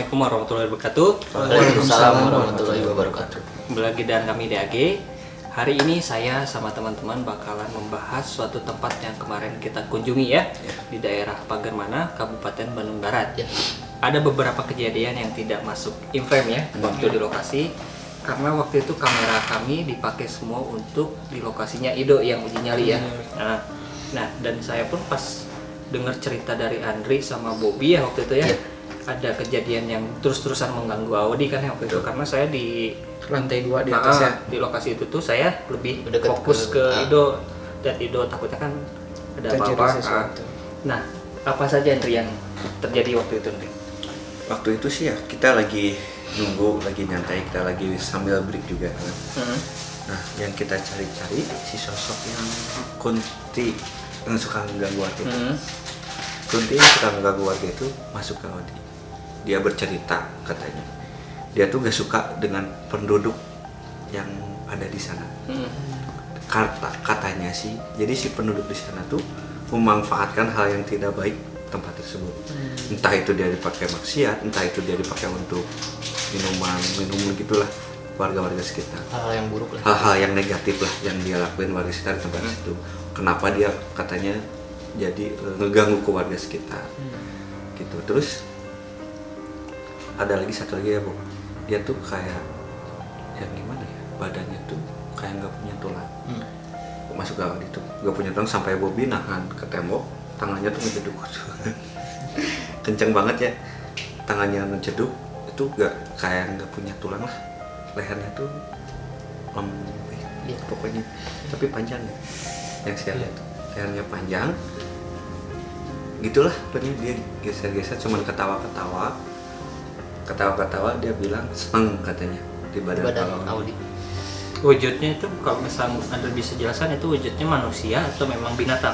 Assalamualaikum warahmatullahi wabarakatuh. Waalaikumsalam warahmatullahi wabarakatuh. Kembali lagi dengan kami DAG. Hari ini saya sama teman-teman bakalan membahas suatu tempat yang kemarin kita kunjungi ya, di daerah Pagermana, Kabupaten Bandung Barat. Ada beberapa kejadian yang tidak masuk in frame ya waktu di lokasi, karena waktu itu kamera kami dipakai semua untuk di lokasinya Ido yang uji nyali ya. Nah, dan saya pun pas dengar cerita dari Andri sama Bobby ya waktu itu ya, ada kejadian yang terus-terusan mengganggu Audi kan waktu itu, karena saya di lantai 2 di atas ya. Di lokasi itu tuh saya lebih Dekat fokus ke Ido, dan Ido takutnya kan ada Terjadi apa-apa. sesuatu. Nah, apa saja Andri yang terjadi waktu itu Andri? Waktu itu sih ya kita lagi nunggu, lagi nyantai, kita lagi sambil break juga kan. Nah, yang kita cari-cari si sosok yang Kunti yang suka mengganggu warga itu. Kunti yang suka mengganggu warga itu masuk ke Audi. Dia bercerita katanya, dia tuh gak suka dengan penduduk yang ada di sana. Katanya sih, jadi si penduduk di sana tuh memanfaatkan hal yang tidak baik tempat tersebut. Entah itu dia dipakai maksiat, entah itu dia dipakai untuk minum gitulah warga-warga sekitar. Hal-hal yang buruk lah. Hal-hal yang negatif lah yang dia lakuin warga sekitar di tempat itu. Kenapa dia katanya jadi ngeganggu ke warga sekitar. Gitu. Terus ada lagi satu lagi ya, Bu. Dia tuh kayak yang gimana ya? Badannya tuh kayak nggak punya tulang. Masuk ke Audi tuh nggak punya tulang, sampai Bobby nahan ke tembok, tangannya tuh ngeduduk. Kenceng banget ya, tangannya ngeduduk, itu nggak punya tulang lah. Lehernya tuh lembek, pokoknya, tapi panjang ya. Yang saya lihat tuh lehernya panjang, gitulah. Pokoknya dia geser-geser, cuman ketawa-ketawa, dia bilang seneng katanya di badan Audi. Wujudnya itu kalau misalnya Anda bisa jelaskan, itu wujudnya manusia atau memang binatang?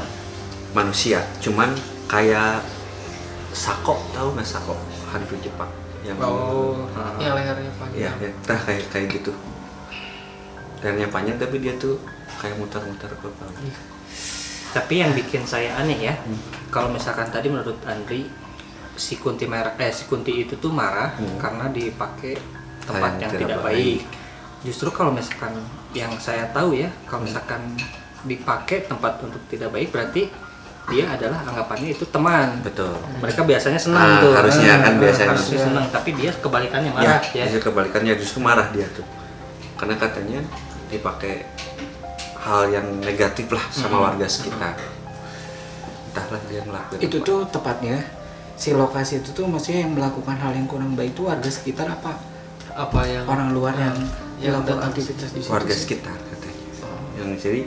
Manusia, cuman kayak Sako, tahu nggak Sako, hantu Jepang yang Yang lehernya panjang. ya entah kayak gitu. Lehernya panjang tapi dia tuh kayak muter-muter ke kepala. Tapi yang bikin saya aneh ya, kalau misalkan tadi menurut Andri si Kunti itu tuh marah karena dipakai tempat yang tidak baik. Justru kalau misalkan yang saya tahu ya, kalau misalkan dipakai tempat untuk tidak baik, berarti dia adalah anggapannya itu teman. Betul. Mereka biasanya senang tuh. Harusnya kan biasanya senang, tapi dia kebalikannya marah ya. Justru kebalikannya, justru marah dia tuh. Karena katanya dipakai hal yang negatif lah sama warga sekitar. Entahlah dia ngelakuin Itu apa. tuh tepatnya si lokasi itu tuh maksudnya yang melakukan hal yang kurang baik itu warga sekitar apa yang orang luar yang datang melakukan aktivitas di situ? Warga sekitar katanya. Yang jadi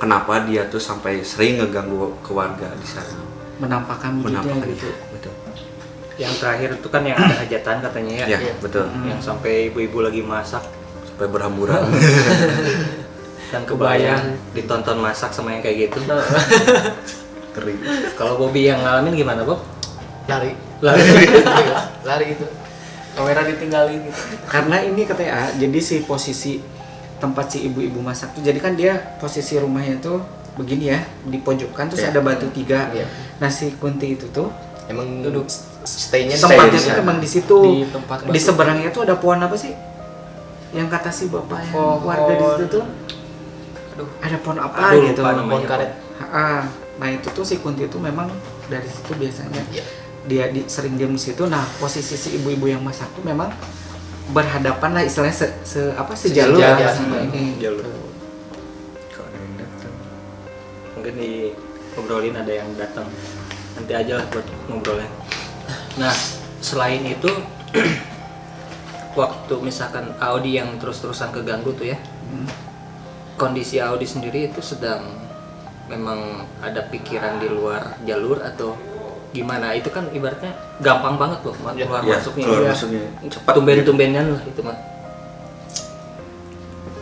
kenapa dia tuh sampai sering ngeganggu ke warga di sana. Menampakkan wujudnya gitu. Betul. Yang terakhir itu kan yang ada hajatan katanya ya. Ya, betul. Yang sampai ibu-ibu lagi masak Sampai berhamburan. dan kebayang ditonton masak sama yang kayak gitu. Kering. Kalau Bobby yang ngalamin gimana, Bob? Lari itu. Kamera ditinggalin gitu. Karena ini katanya jadi si posisi tempat si ibu-ibu masak tuh, jadi kan dia posisi rumahnya tuh begini ya, di pojokan terus ada batu 3. Nah si Kunti itu tuh Emang duduk stay-nya tempatnya di tuh sana. emang di situ. Di tempat Di seberangnya tuh ada pohon apa sih? Yang kata si bapak yang warga di situ tuh. Ada pohon apa gitu? lupa namanya. Pohon karet. Nah itu tuh si Kunti itu memang dari situ biasanya dia sering diam di situ. Nah posisi si ibu-ibu yang masak tuh memang berhadapan lah, istilahnya sejalur Sejajar. sama ini. Jalur. Kok ada yang datang? Mungkin ngobrolin ada yang datang. Nanti aja lah buat ngobrolnya. Nah, selain itu waktu misalkan Audi yang terus-terusan keganggu tuh ya, kondisi Audi sendiri itu sedang memang ada pikiran di luar jalur atau gimana? Itu kan ibaratnya gampang banget loh keluar masuknya. Keluar Ya. masuknya cepat. Tumben-tumbenan lah itu mah.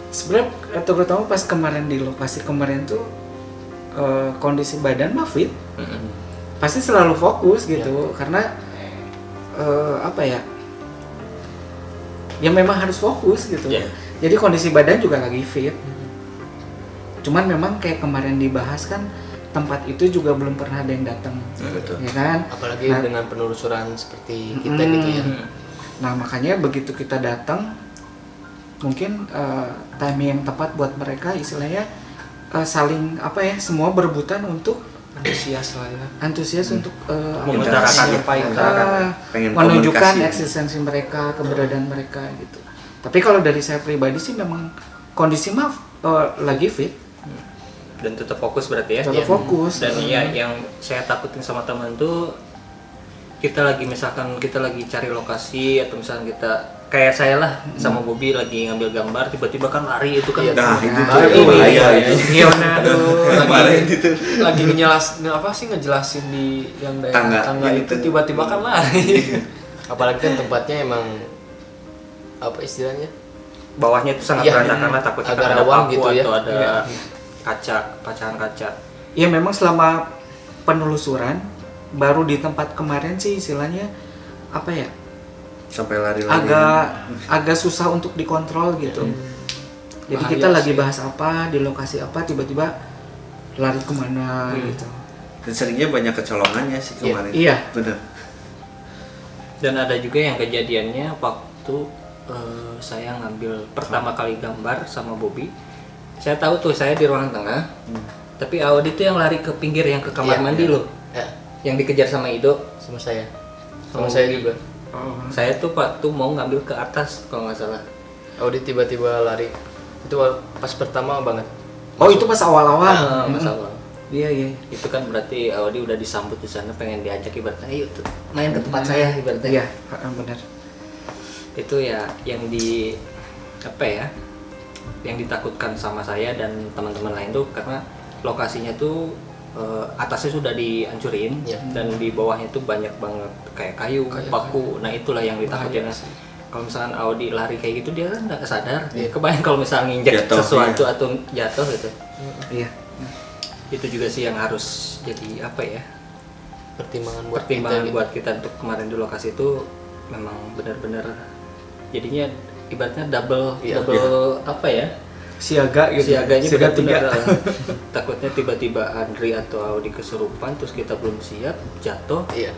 Sebenarnya terutama pas kemarin di lokasi kemarin tuh kondisi badan mah fit, pasti selalu fokus gitu karena apa ya? Ya memang harus fokus gitu. Jadi kondisi badan juga lagi fit. Cuman memang kayak kemarin dibahas kan, tempat itu juga belum pernah ada yang datang, Betul. ya kan? Apalagi dengan penelusuran seperti kita gitu ya. Nah makanya begitu kita datang, mungkin timing yang tepat buat mereka istilahnya saling apa ya, semua berebutan untuk Antusias lah ya. antusias untuk Mengutarakan apa ya, pengen menunjukkan komunikasi. eksistensi mereka, keberadaan mereka gitu. Tapi kalau dari saya pribadi sih memang kondisi mah lagi fit, Dan tetap fokus berarti ya. tetap fokus. Dan iya, yang saya takutin sama teman tuh, kita lagi misalkan kita lagi cari lokasi atau misalkan kita kayak saya lah sama Bobby lagi ngambil gambar, tiba-tiba kan lari itu kan. Iya. Nah, itu Nah, tuh itu bahaya itu. Leonardo Kemarin itu Lagi ngejelasin di yang Tangga. daerah tangga Ini itu tuh. tiba-tiba kan lari. Apalagi kan tempatnya emang apa istilahnya? Bawahnya itu sangat Iya, berantakan lah, takutnya agak kan ada rawan paku gitu ya. atau ada Iya. kaca, pecahan kaca. Ya memang selama penelusuran baru di tempat kemarin sih istilahnya apa ya, sampai lari-lari. agak susah untuk dikontrol gitu. Jadi Bahaya kita lagi sih. bahas apa di lokasi apa, tiba-tiba lari kemana gitu. Dan seringnya banyak kecolongannya sih kemarin. Iya. Bener. Dan ada juga yang kejadiannya waktu saya ngambil pertama kali gambar sama Bobby. Saya tahu tuh saya di ruangan tengah, tapi Audi tuh yang lari ke pinggir yang ke kamar Iya, mandi iya. loh, Ya, yang dikejar sama Ido. sama saya. Sama Oh, saya iya. juga. Saya tuh waktu mau ngambil ke atas kalau nggak salah. Audi tiba-tiba lari. Itu pas pertama banget. Oh itu pas awal-awal. Masalah. Iya iya. Itu kan berarti Audi udah disambut di sana, pengen diajak ibaratnya, ayo tuh main ke tempat saya ibaratnya. Iya benar. Itu ya yang di apa ya, yang ditakutkan sama saya dan teman-teman lain tuh karena lokasinya tuh atasnya sudah dihancurin Ya. dan di bawahnya tuh banyak banget kayak kayu, paku. Nah itulah yang ditakutin. Bahaya sih. Kalau misalkan Audi lari kayak gitu dia kan nggak sadar. Iya. Kebayang kalau misalnya nginjek Jatuh, sesuatu atau jatuh gitu. Iya. Itu juga sih yang harus jadi apa ya, Pertimbangan buat pertimbangan kita, gitu. buat kita untuk kemarin di lokasi itu memang benar-benar jadinya ibaratnya double Iya. apa ya, Siaga gitu. siaganya Siaga benar-benar. tiga. Takutnya tiba-tiba Andri atau Audi kesurupan terus kita belum siap jatuh, Iya.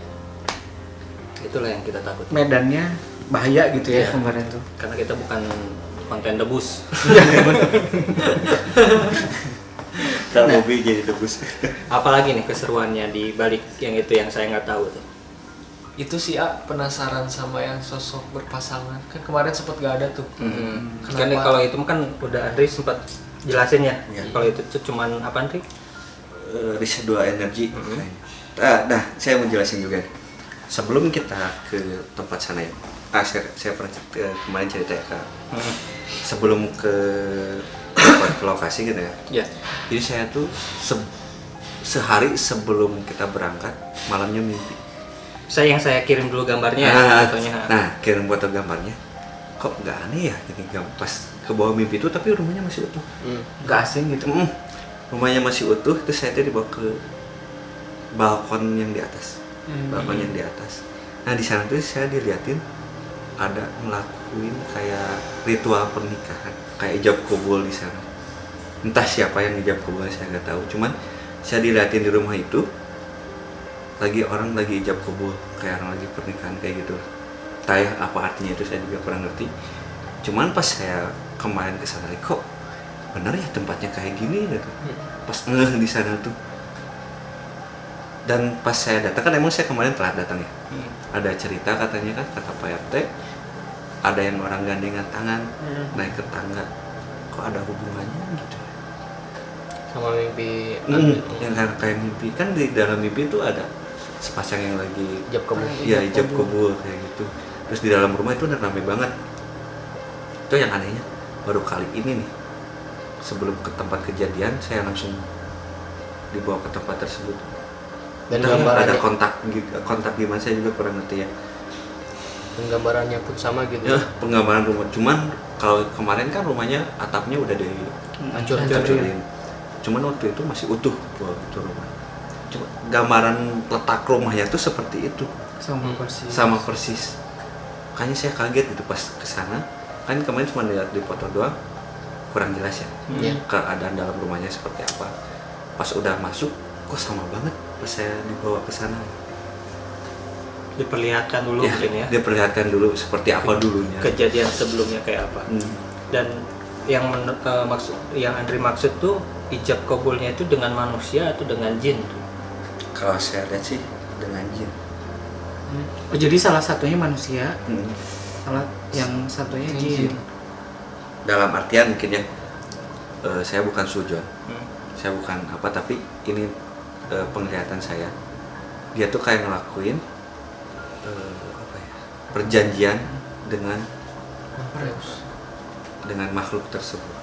itulah yang kita takut Medannya bahaya gitu ya Iya. kemarin tuh. karena kita bukan konten debus. Kalau Bobby jadi debus. Apalagi nih keseruannya di balik yang itu yang saya nggak tahu tuh. Itu sih penasaran sama yang sosok berpasangan. Kan kemarin sempat gak ada tuh. Kan Kenapa? kalau itu kan udah Andri sempat jelasin ya. Iya. Kalau itu cuman apa Andri? Riset dua energi. Nah, saya mau jelasin juga. Sebelum kita ke tempat sana ya, saya pernah kemarin cerita ya sebelum ke tempat ke lokasi gitu ya. Ya. Jadi saya tuh sehari sebelum kita berangkat malamnya mimpi. Yang saya kirim dulu gambarnya, fotonya. Nah, kirim foto gambarnya. Kok nggak aneh ya? Jadi pas ke bawah mimpi itu, tapi rumahnya masih utuh. Gak asing gitu. Rumahnya masih utuh, terus saya tuh dibawa ke balkon yang di atas. Balkon yang di atas. Nah, di sana tuh saya diliatin ada ngelakuin kayak ritual pernikahan, kayak ijab kabul di sana. Entah siapa yang ijab kabul saya nggak tahu. Cuman saya diliatin di rumah itu orang lagi ijab kabul, kayak orang lagi pernikahan kayak gitu. Entah apa artinya itu saya juga kurang ngerti. Cuman pas saya kemarin ke sana, kok bener ya tempatnya kayak gini gitu. Pas di sana tuh. Dan pas saya datang kan emang saya kemarin telat datang ya. Ada cerita katanya kan kata Pak RT ada yang orang gandengan tangan naik ke tangga. Kok ada hubungannya gitu. Sama mimpi Yang kayak mimpi kan di dalam mimpi itu ada sepasang yang lagi ijab kabul. ya ijab kabul kayak gitu. Terus di dalam rumah itu udah rame banget. Itu yang anehnya baru kali ini nih sebelum ke tempat kejadian saya langsung dibawa ke tempat tersebut. Dan Entah ada gambarannya, kontak gimana saya juga kurang ngerti ya. dan gambarannya pun sama gitu. Ya, penggambaran rumah. Cuman kalau kemarin kan rumahnya atapnya udah Hancur-hancurin. Cuman waktu itu masih utuh itu rumah. Cuma gambaran letak rumahnya tuh seperti itu. Sama persis. Sama persis. Makanya saya kaget gitu pas kesana. Kan kemarin cuma lihat di foto doang, kurang jelas ya. Iya. Keadaan dalam rumahnya seperti apa. Pas udah masuk, kok sama banget pas saya dibawa ke sana. diperlihatkan dulu mungkin ya. Diperlihatkan dulu seperti apa dulunya. Kejadian sebelumnya kayak apa. Dan yang yang Andri maksud tuh ijab kabulnya itu dengan manusia atau dengan jin tuh? Kalau saya lihat sih dengan jin. Oh, jadi salah satunya manusia, salah yang satunya jin. Dalam artian mungkin ya, saya bukan sujon, saya bukan apa, tapi ini penglihatan saya. Dia tuh kayak ngelakuin apa ya, perjanjian dengan makhluk tersebut.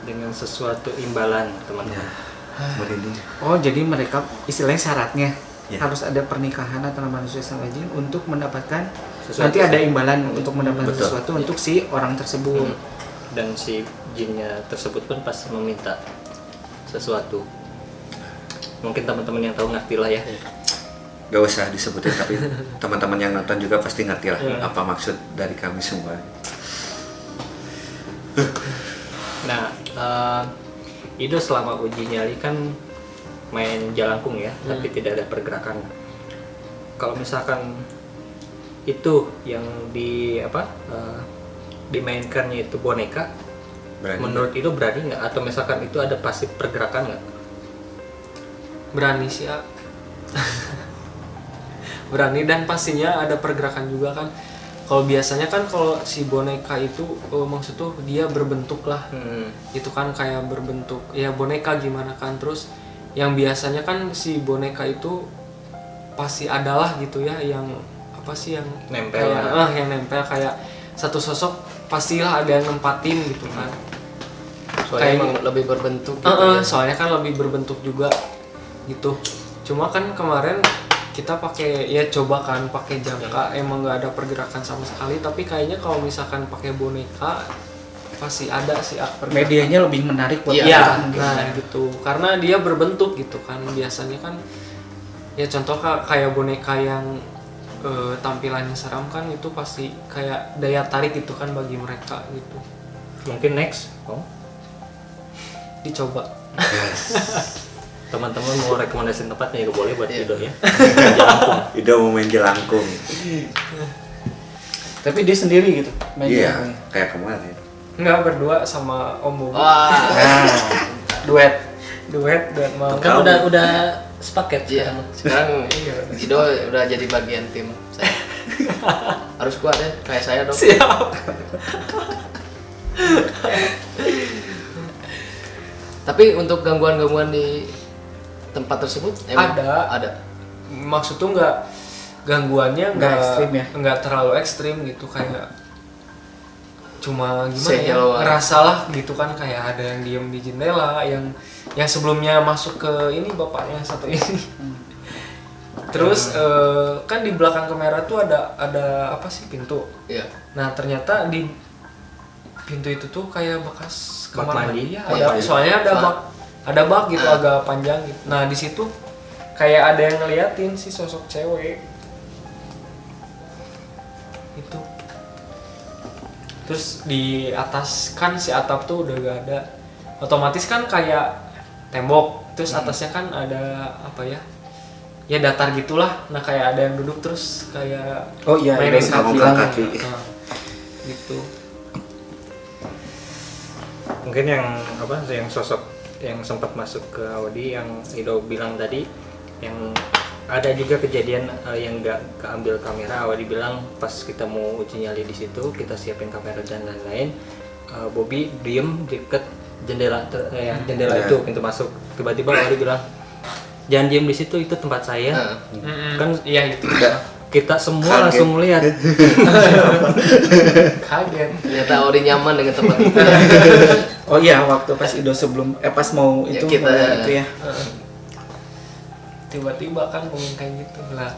Dengan sesuatu imbalan teman-teman. Merinding. Oh, jadi mereka istilahnya syaratnya Ya. harus ada pernikahan antara manusia sama jin untuk mendapatkan Sesuatu. nanti ada imbalan untuk mendapatkan Betul. sesuatu untuk si orang tersebut. Dan si jinnya tersebut pun pasti meminta sesuatu. Mungkin teman-teman yang tahu ngerti lah ya. Gak usah disebutin, tapi teman-teman yang nonton juga pasti ngerti lah apa maksud dari kami semua. Nah, Ido selama uji nyali kan main jalangkung ya, tapi tidak ada pergerakan. Kalau misalkan itu yang dimainkannya itu boneka, Berani. menurut Ido berani nggak? Atau misalkan itu ada pasif pergerakan nggak? Berani sih ya. Berani dan pastinya ada pergerakan juga kan. Kalau biasanya kan kalau si boneka itu maksud tuh dia berbentuk lah. Itu kan kayak berbentuk ya boneka gimana kan. Terus yang biasanya kan si boneka itu pasti adalah gitu ya yang apa sih yang Nempel. kayak, yang nempel kayak satu sosok pastilah ada yang nempatin gitu kan. Soalnya Kayak- emang lebih berbentuk gitu ya. Soalnya kan lebih berbentuk juga gitu. Cuma kan kemarin kita pakai ya coba kan pakai jangka emang nggak ada pergerakan sama sekali, tapi kayaknya kalau misalkan pakai boneka pasti ada sih pergerakan. Medianya lebih menarik buat Iya, kita Iya, mungkin. nah gitu. Karena dia berbentuk gitu kan. Biasanya kan ya contoh kayak boneka yang tampilannya seram kan itu pasti kayak daya tarik gitu kan bagi mereka gitu. Mungkin next, Dicoba. teman-teman mau rekomendasi tempatnya juga boleh buat Iya. Ido ya. Ido mau main jelangkung. Tapi dia sendiri gitu main Iya, jelangkungnya. kayak kemarin. Enggak, berdua sama Om Bobi. Wah, Nah, duet. Duet mau. Kan udah sepaket iya. sekarang. Sekarang Ido udah jadi bagian tim saya. Harus kuat ya, kayak saya dong. Siap. Tapi untuk gangguan-gangguan di tempat tersebut emang ada. Maksud tuh nggak gangguannya Nggak ekstrim ya? nggak terlalu ekstrim gitu kayak cuma gimana Say ya hello. ngerasalah gitu kan kayak ada yang diem di jendela yang sebelumnya masuk ke ini bapaknya satu ini. Terus kan di belakang kamera tuh ada apa sih pintu. Iya. Nah ternyata di pintu itu tuh kayak bekas Bak kamar mandi. mandi. Iya, Ada, soalnya ada bak gitu agak panjang gitu. Nah di situ kayak ada yang ngeliatin si sosok cewek itu. Terus di atas kan si atap tuh udah gak ada. Otomatis kan kayak tembok. Terus atasnya kan ada apa ya? Ya datar gitulah. Nah kayak ada yang duduk terus kayak Oh iya, mainin ada kaki. kaki. Nah, gitu. Mungkin yang sosok yang sempat masuk ke Audi yang Ido bilang tadi, yang ada juga kejadian yang nggak keambil kamera. Audi bilang pas kita mau uji nyali di situ, kita siapin kamera dan lain-lain. Bobby diem deket jendela jendela Ya. itu pintu masuk. Tiba-tiba Audi bilang, jangan diem di situ, itu tempat saya. Kan Iya itu. kita semua Kaget. langsung melihat. Kaget. Ternyata Ori nyaman dengan tempat itu. Oh iya, waktu pas Ido pas mau Ya, itu kita- mau itu ya. Tiba-tiba kan ngomong kayak gitu lah.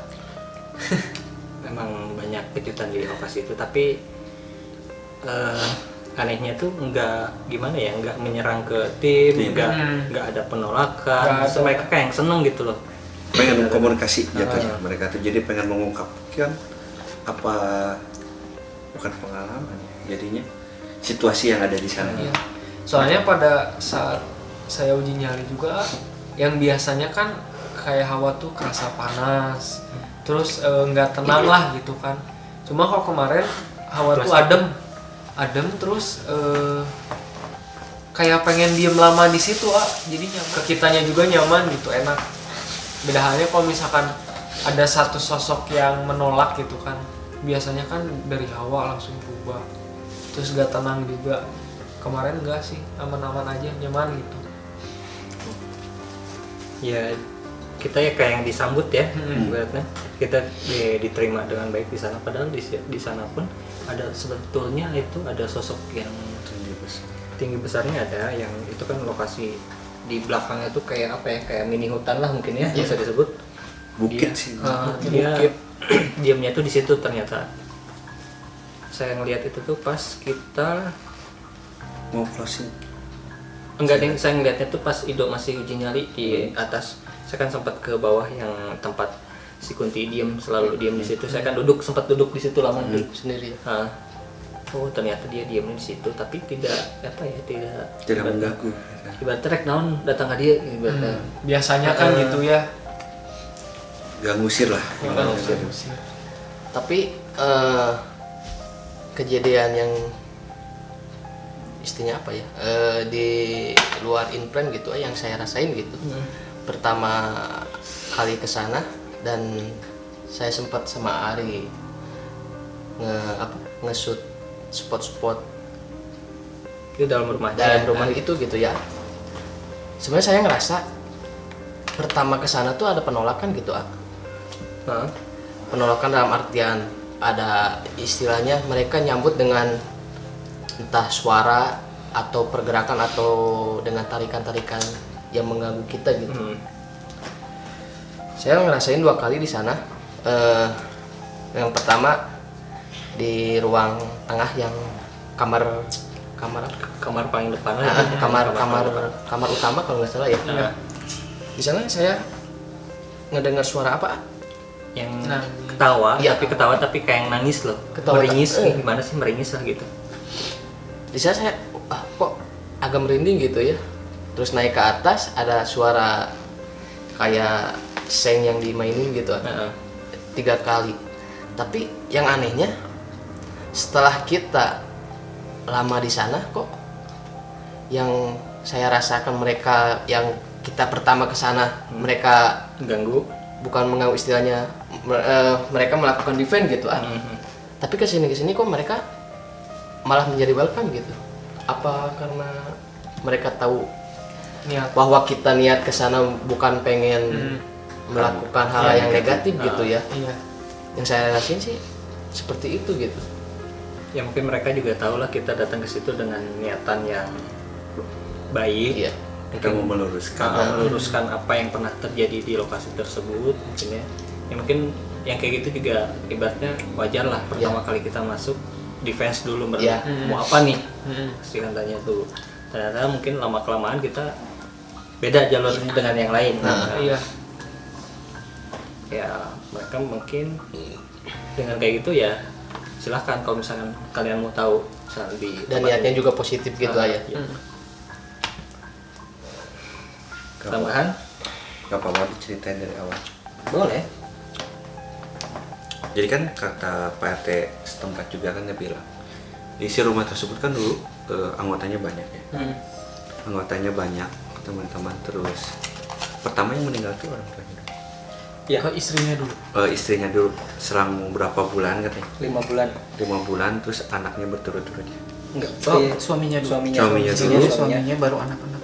Memang banyak kejutan di lokasi itu, tapi anehnya tuh nggak gimana ya, nggak menyerang ke tim, nggak ada penolakan. Nggak Terus ada. mereka kayak yang seneng gitu loh. Pengen komunikasi jatuhnya mereka tuh, jadi pengen mengungkapkan apa, bukan pengalaman jadinya situasi yang ada di sana. Iya. Soalnya pada saat saya uji nyali juga, yang biasanya kan kayak hawa tuh kerasa panas, terus nggak tenang lah gitu kan. Cuma kalau kemarin hawa tuh adem terus kayak pengen diem lama di situ jadi nyaman. Ke kitanya juga nyaman gitu, enak. Beda halnya kalau misalkan ada satu sosok yang menolak gitu kan, biasanya kan dari hawa langsung berubah, terus gak tenang juga. Kemarin enggak sih, aman-aman aja, nyaman gitu. Ya kita ya kayak yang disambut ya, ibaratnya kita diterima dengan baik di sana, padahal di sana pun ada sebetulnya itu ada sosok yang tinggi besarnya ada, yang itu kan lokasi di belakangnya itu kayak apa ya, kayak mini hutan lah mungkin ya, bisa disebut bukit dia, sih. dia diamnya tuh di situ ternyata. Saya ngelihat itu tuh pas kita Mau closing. enggak deh, saya ngeliatnya tuh pas Ido masih uji nyali di atas. Saya kan sempat ke bawah yang tempat si Kunti selalu diem di situ. Saya kan sempat duduk di situ lama dulu Sendiri ya. Oh ternyata dia diam di situ, tapi tidak Tidak mengganggu. ibaratnya rek naon datang ke dia ibaratnya. Biasanya kan gitu ya. Gak ngusir lah. Tapi kejadian yang istilahnya apa ya, di luar implant gitu yang saya rasain gitu. Pertama kali kesana dan saya sempat sama Ari nge-shoot spot-spot Itu dalam rumah itu gitu ya. Sebenarnya saya ngerasa pertama kesana tuh ada penolakan gitu. Penolakan dalam artian ada istilahnya mereka nyambut dengan entah suara atau pergerakan atau dengan tarikan-tarikan yang mengganggu kita gitu. Saya ngerasain 2 kali di sana. Yang pertama di ruang tengah yang kamar paling depan kamar utama kalau nggak salah ya. Di sana saya ngedengar suara apa? Yang ketawa, Iya. tapi kayak yang nangis loh. Ketawa, meringis, gimana sih meringis lah gitu. Di sana saya kok agak merinding gitu ya. Terus naik ke atas ada suara kayak seng yang dimainin gitu. 3 kali. Tapi yang anehnya setelah kita lama di sana kok yang saya rasakan mereka yang kita pertama ke sana mereka Ganggu. bukan mengganggu istilahnya, mereka melakukan defense gitu tapi kesini kok mereka malah menjadi welcome gitu. Apa karena mereka tahu Niat. bahwa kita niat ke sana bukan pengen melakukan hal yang negatif gitu ya. Iya. Yang saya rasain sih seperti itu gitu. Ya mungkin mereka juga tahu lah kita datang ke situ dengan niatan yang baik. Iya. Kita mau meluruskan apa yang pernah terjadi di lokasi tersebut mungkin ya. Ya mungkin yang kayak gitu juga ibaratnya wajar lah, pertama kali kita masuk defense dulu mau apa nih, pasti kan tanya dulu. Ternyata mungkin lama kelamaan kita beda jalurnya dengan yang lain. Iya. Ya mereka mungkin dengan kayak gitu ya silahkan kalau misalkan kalian mau tahu misalnya di Dan niatnya juga positif gitu aja. Ya. Tambahan? Gak apa-apa diceritain dari awal. Boleh. Jadi kan kata Pak RT setempat juga kan dia bilang isi rumah tersebut kan dulu anggotanya banyak ya. Anggotanya banyak teman-teman. Terus pertama yang meninggal itu orang tuanya dulu. Ya. Ke istrinya dulu. Istrinya dulu selang berapa bulan katanya? 5 bulan. 5 bulan terus anaknya berturut-turut. Enggak. Suaminya dulu. Suaminya dulu. Suaminya baru anak-anak.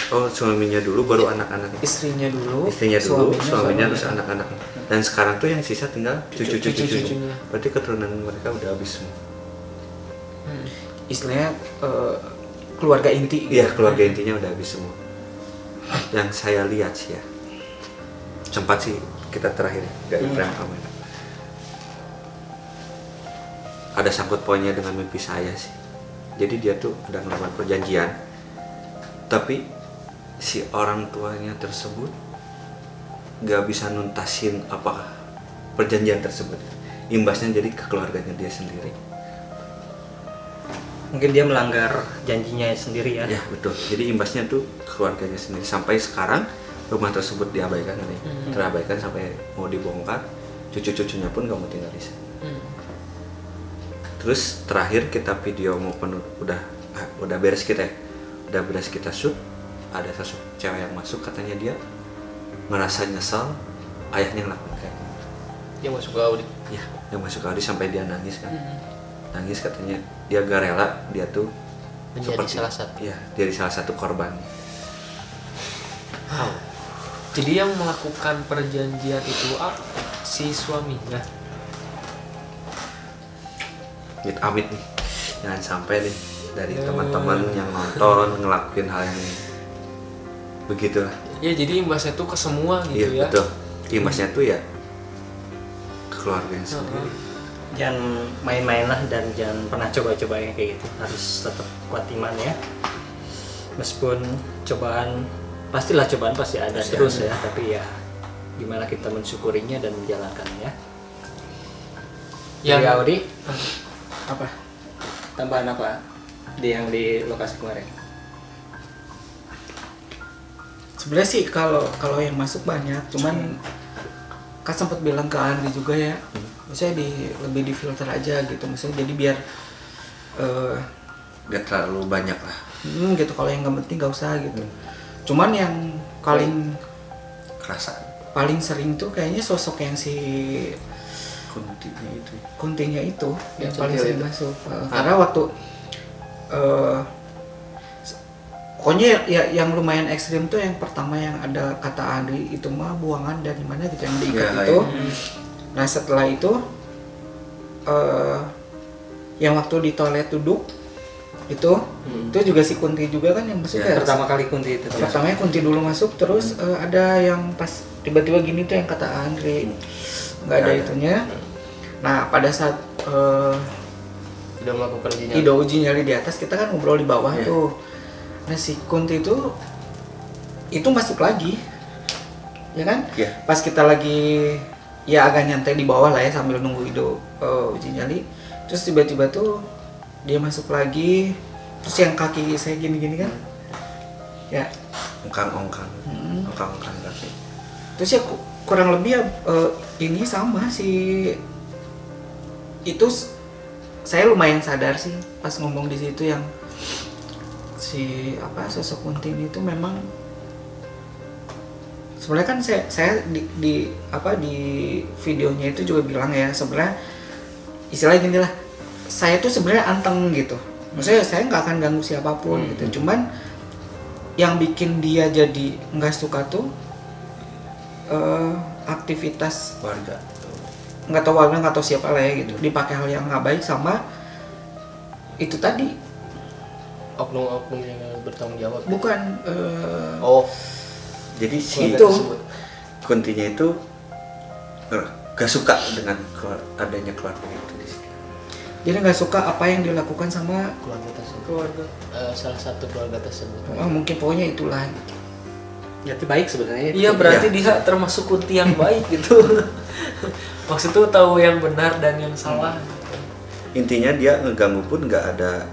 Oh, suaminya dulu baru anak-anak. Istrinya dulu, suaminya terus anak-anak. Dan sekarang tuh yang sisa tinggal cucu-cucunya. Berarti keturunan mereka udah habis semua. Istilahnya keluarga inti. Iya, keluarga intinya udah habis semua. Yang saya lihat sih ya. Sempat sih kita terakhir dari frame kamera. Ada sangkut pautnya dengan mimpi saya sih. Jadi dia tuh udah melakukan perjanjian. Tapi si orang tuanya tersebut gak bisa nuntasin apa perjanjian tersebut. Imbasnya jadi ke keluarganya dia sendiri. Mungkin dia melanggar janjinya sendiri ya. Ya betul. Jadi imbasnya tuh ke keluarganya sendiri. Sampai sekarang rumah tersebut diabaikan, terabaikan sampai mau dibongkar. cucu-cucunya pun nggak mau tinggal di sana. Terus terakhir kita video mau udah beres kita ya, udah beres kita shoot, ada sosok cewek yang masuk, katanya dia merasa nyesal ayahnya ngelakuin kayak gitu. Yang masuk ke audit. Ya, yang masuk Audi sampai dia nangis kan. Nangis katanya dia gak rela dia tuh Menjadi salah satu. Ya, jadi salah satu korban. Jadi yang melakukan perjanjian itu si suaminya. Gitu amit nih. Jangan sampai nih dari teman-teman yang nonton ngelakuin hal yang begitulah. Ya jadi imbasnya tuh ke semua gitu Iya, ya. betul. Imbasnya tuh ya ke keluarganya sendiri. Jangan main-main lah dan jangan pernah coba-coba yang kayak gitu. Harus tetap kuat iman ya. Meskipun cobaan, pastilah cobaan pasti ada terus ya, tapi ya gimana kita mensyukurinya dan menjalankannya. Yang Ya Audi, Apa? tambahan apa yang di lokasi kemarin? Sebenarnya sih kalau yang masuk banyak, cuman kan sempat bilang ke Andri juga ya, maksudnya lebih difilter aja gitu, maksudnya jadi biar Gak terlalu banyak lah. gitu, kalau yang nggak penting nggak usah gitu. Cuman yang Kerasa paling sering tuh kayaknya sosok yang si kuntinya itu. Kuntinya itu yang Yang paling centil sering itu. masuk. Karena waktu pokoknya ya yang lumayan ekstrim tuh yang pertama yang ada kata Andri itu mah buangan dari mana gitu yang diikat Ya, itu. ya. Nah setelah itu yang waktu di toilet duduk itu juga si Kunti juga kan yang masuk Ya, ya. Pertama kali Kunti itu. Pertamanya Kunti dulu masuk, terus ada yang pas tiba-tiba gini tuh yang kata Andri nggak ada itunya. Nah pada saat Sudah melakukan uji nyali. Ido uji nyali di atas, kita kan ngobrol di bawah tuh. Nah si Kunti itu masuk lagi, ya kan? Iya. Pas kita lagi ya agak nyantai di bawah lah ya sambil nunggu Ido uji nyali, terus tiba-tiba tuh dia masuk lagi, terus yang kaki saya gini-gini kan, ya. Ongkang-ongkang kaki. Terus ya kurang lebih ya ini sama si itu saya lumayan sadar sih pas ngomong di situ yang si sosok Kunti itu memang sebenarnya kan saya di videonya itu juga bilang ya, sebenarnya istilahnya gini lah, saya tuh sebenarnya anteng gitu, maksudnya saya nggak akan ganggu siapapun gitu, cuman yang bikin dia jadi nggak suka tuh aktivitas Warga. nggak tahu warga nggak tahu siapa lah ya gitu, dipakai hal yang nggak baik sama itu tadi. Oknum-oknum yang bertanggung jawab. Bukan Oh, Jadi si itu Kuntinya itu gak suka dengan adanya keluarga itu di sini. jadi nggak suka apa yang dilakukan sama keluarga tersebut. keluarga. Salah satu keluarga tersebut. Mungkin pokoknya itulah gitu. Berarti baik sebenarnya. Iya berarti dia termasuk Kunti yang baik gitu. Maksud tuh tahu yang benar dan yang salah. Intinya dia ngeganggu pun gak ada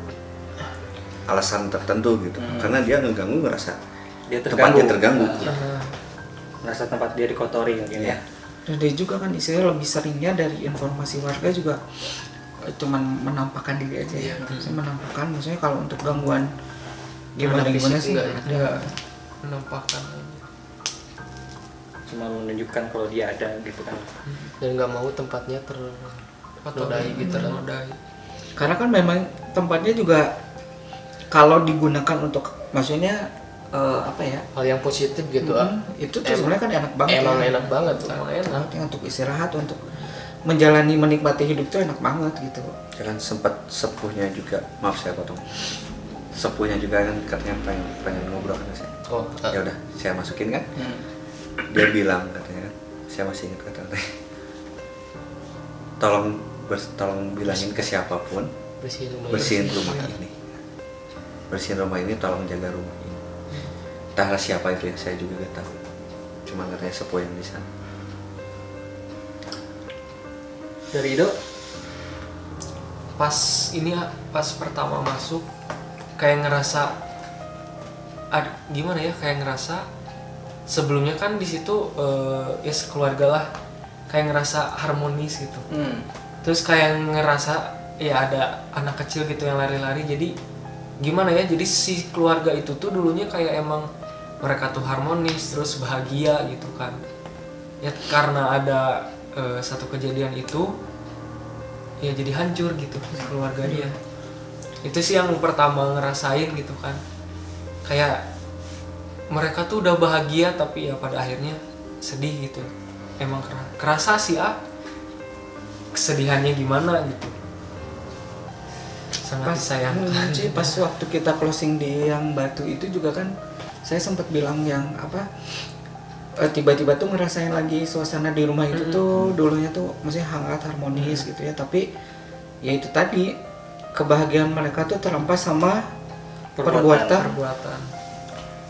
alasan tertentu gitu. Karena dia ngeganggu ngerasa Dia tempatnya terganggu. Merasa tempat dia dikotori mungkin ya. Dan dia juga kan istilahnya lebih seringnya dari informasi warga juga cuman menampakkan diri aja ya. Maksudnya menampakkan, maksudnya kalau untuk gangguan gimana fisik sih enggak ya? ada. Menampakkan. Cuma menunjukkan kalau dia ada gitu kan. Dan nggak mau tempatnya ternodai gitu kan. Ternodai. Karena kan memang tempatnya juga kalau digunakan untuk maksudnya apa ya? Hal yang positif gitu Itu tuh sebenarnya kan enak banget. Emang ya. enak banget. Emang enak. Banget ya, untuk istirahat, untuk menjalani menikmati hidup tuh enak banget gitu. Kan sempat sepuhnya juga, maaf saya potong. Sepuhnya juga kan katanya pengen ngobrol kan saya. Oh, Ya udah, saya masukin kan. Dia bilang katanya kan, saya masih ingat kata-kata. Tolong bilangin ke siapapun bersihin rumah ini. Bersihin rumah ini, tolong jaga rumah ini. Entahlah siapa itu ya, saya juga gak tahu. Cuma katanya sepuh yang di sana. Dari Ido, pas pertama masuk kayak ngerasa gimana ya, kayak ngerasa sebelumnya kan di situ ya sekeluarga lah kayak ngerasa harmonis gitu. Terus kayak ngerasa ya ada anak kecil gitu yang lari-lari, jadi gimana ya, jadi si keluarga itu tuh dulunya kayak emang mereka tuh harmonis terus bahagia gitu kan ya, karena ada satu kejadian itu ya jadi hancur gitu keluarga dia. Itu sih yang pertama ngerasain gitu kan, kayak mereka tuh udah bahagia tapi ya pada akhirnya sedih gitu. Emang kerasa sih kesedihannya gimana gitu, sangat disayangkan. Pas waktu kita closing di yang Batu itu juga kan saya sempat bilang yang apa, tiba-tiba tuh ngerasain lagi suasana di rumah itu tuh dulunya tuh maksudnya hangat harmonis gitu ya, tapi ya itu tadi kebahagiaan mereka tuh terampas sama perbuatan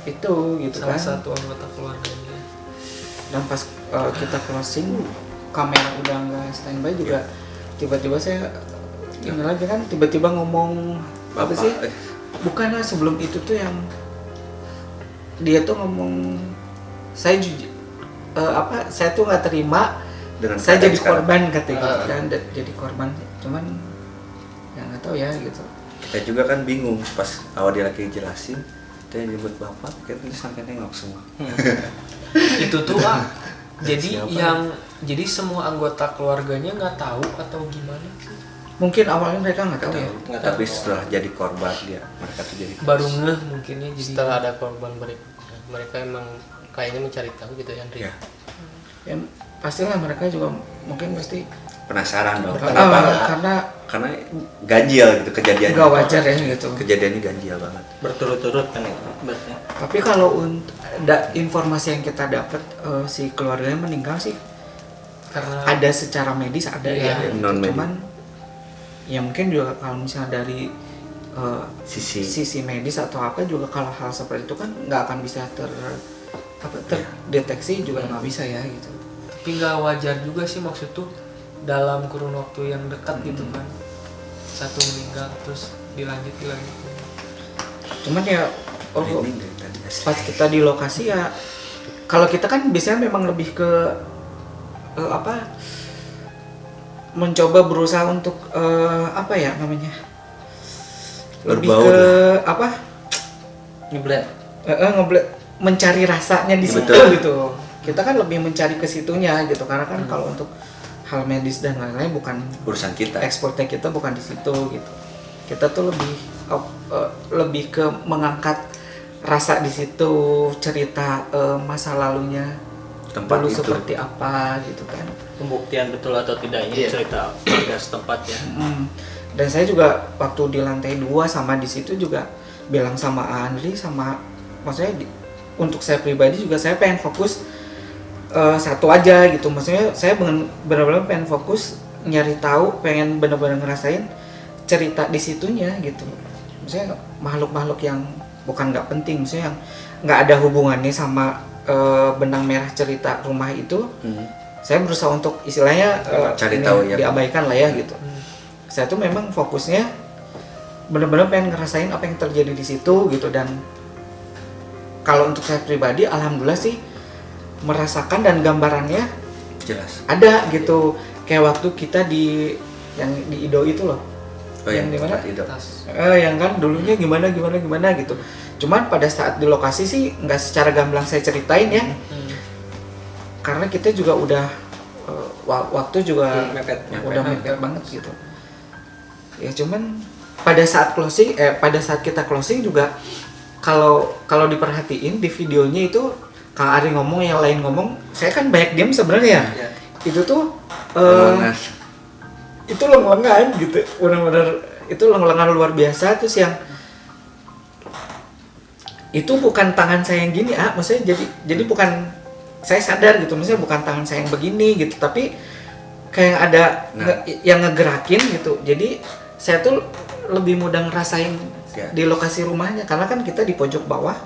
itu gitu salah kan. satu anggota keluarganya. Dan pas kita closing kamera udah nggak standby juga, tiba-tiba saya ini lagi kan tiba-tiba ngomong apa sih, bukan lah, sebelum itu tuh yang dia tuh ngomong saya saya tuh nggak terima dengan saya jadi korban katanya kan, jadi korban, cuman ya nggak tahu ya gitu. Kita juga kan bingung pas awal dia lagi jelasin, dia nyebut bapak, kita sampai nengok semua. Itu tuh jadi semua anggota keluarganya nggak tahu atau gimana? Mungkin awalnya mereka nggak tahu ya. Tapi setelah jadi korban mereka tuh jadi baru ngeh mungkinnya. Jadi setelah ada korban mereka emang kayaknya mencari tahu gitu ya, Andri. Ya pastilah mereka juga mungkin pasti penasaran dong. Karena ganjil gitu kejadiannya. nggak wajar ya gitu. Kejadiannya ganjil banget. Berturut-turut kan itu. Tapi kalau informasi yang kita dapat si keluarganya meninggal sih karena ada secara medis ada ya, non medis. Cuman ya mungkin juga kalau misalnya dari sisi medis atau apa juga, kalau hal seperti itu kan nggak akan bisa terdeteksi juga nggak bisa ya gitu. tapi nggak wajar juga sih, maksud tuh dalam kurun waktu yang dekat gitu kan, satu meninggal terus dilanjut. Cuman ya pas kita di lokasi ya, kalau kita kan biasanya memang lebih ke mencoba berusaha untuk apa ya namanya, lebih Berbau ke lah. ngeblend, mencari rasanya di situ. Betul. Gitu. Kita kan lebih mencari ke situnya gitu, karena kan kalau untuk hal medis dan lain-lain bukan urusan kita. Ekspornya kita bukan di situ gitu. Kita tuh lebih ke mengangkat rasa di situ, cerita masa lalunya Tempat dulu itu seperti apa gitu kan. Pembuktian betul atau tidaknya cerita warga setempat ya. Dan saya juga waktu di lantai 2 sama di situ juga bilang sama Andri, sama maksudnya untuk saya pribadi juga saya pengen fokus satu aja gitu. Maksudnya saya benar-benar pengen fokus nyari tahu, pengen benar-benar ngerasain cerita di situnya gitu. Maksudnya makhluk-makhluk yang bukan nggak penting, maksudnya yang nggak ada hubungannya sama benang merah cerita rumah itu. Saya berusaha untuk istilahnya cari tahu ya, diabaikan lah ya gitu. Saya tuh memang fokusnya benar-benar pengen ngerasain apa yang terjadi di situ gitu. Dan kalau untuk saya pribadi alhamdulillah sih merasakan dan gambarannya jelas ada gitu. Kayak waktu kita yang di Ido itu loh. Yang di mana? Yang kan dulunya gimana gitu. Cuman pada saat di lokasi sih nggak secara gamblang saya ceritain ya. Karena kita juga udah waktu juga udah mepet banget gitu. Ya cuman pada saat kita closing juga kalau diperhatiin di videonya itu Kang Ari ngomong, yang lain ngomong, saya kan banyak diam sebenarnya. Ya. Itu tuh itu lengan gitu, benar-benar itu lengan luar biasa. Terus yang itu bukan tangan saya yang gini, maksudnya jadi bukan, saya sadar gitu, maksudnya bukan tangan saya yang begini gitu, tapi kayak ada yang ngegerakin gitu. Jadi saya tuh lebih mudah ngerasain di lokasi rumahnya, karena kan kita di pojok bawah,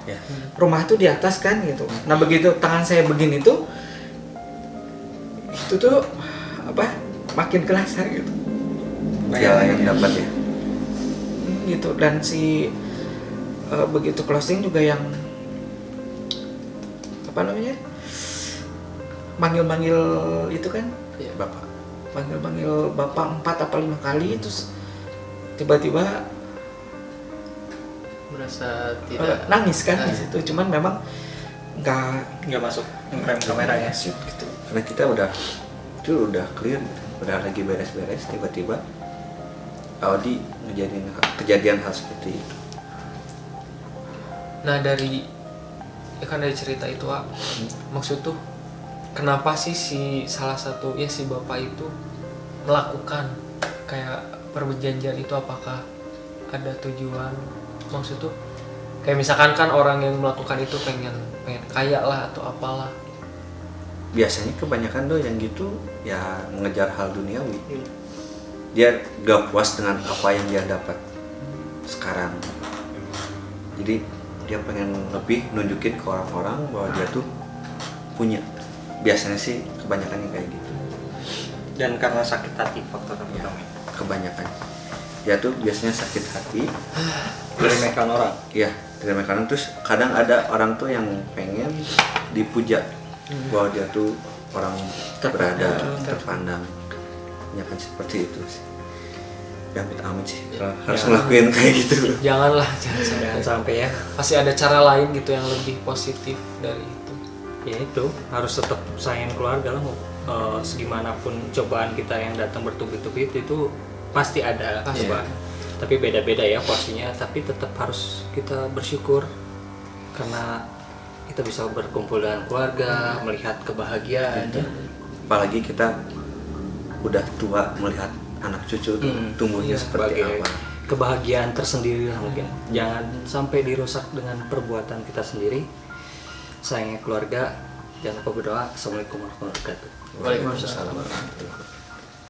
rumah tuh di atas kan gitu. Nah begitu tangan saya begini tuh, itu tuh makin kerasa gitu. yang dapat ya. Gitu. Dan begitu closing juga yang manggil-manggil itu kan Iya. bapak. panggil bapak 4 atau 5 kali, terus tiba-tiba Merasa tidak nangis kan di situ. Cuman memang nggak masuk frame kameranya. shoot gitu. Karena kita udah clear, udah lagi beres-beres, tiba-tiba Audi kejadian hal seperti itu. Nah dari cerita itu maksud tuh kenapa sih si salah satu si bapak itu melakukan kayak perjanjian itu, apakah ada tujuan? Maksud tuh kayak misalkan kan orang yang melakukan itu pengen kaya lah atau apalah. Biasanya kebanyakan yang gitu ya mengejar hal duniawi. Dia gak puas dengan apa yang dia dapat sekarang, jadi dia pengen lebih nunjukin ke orang-orang bahwa dia tuh punya. Biasanya sih kebanyakannya kayak gitu. Dan karena sakit hati faktor utama. Kebanyakan dia tuh biasanya sakit hati, Meremehkan orang. iya, diremehkan orang. Terus kadang ada orang tuh yang pengen dipuja bahwa dia tuh orang berada, terpandang. Ya kan seperti itu sih. Ya amit-amit sih harus ngelakuin kayak gitu. Jangan sampai ya. Pasti ada cara lain gitu yang lebih positif dari itu. Ya itu harus tetap sayang keluarga lah. Segimanapun cobaan kita yang datang bertubi-tubi itu pasti ada cobaan. Tapi beda-beda ya porsinya. Tapi tetap harus kita bersyukur karena kita bisa berkumpul dengan keluarga, melihat kebahagiaan. Apalagi kita udah tua melihat anak cucu tumbuhnya seperti apa. Kebahagiaan tersendiri lah mungkin. Jangan sampai dirusak dengan perbuatan kita sendiri. Sayangnya keluarga. Jangan lupa berdoa. Assalamualaikum warahmatullahi wabarakatuh. Waalaikumsalam warahmatullahi wabarakatuh.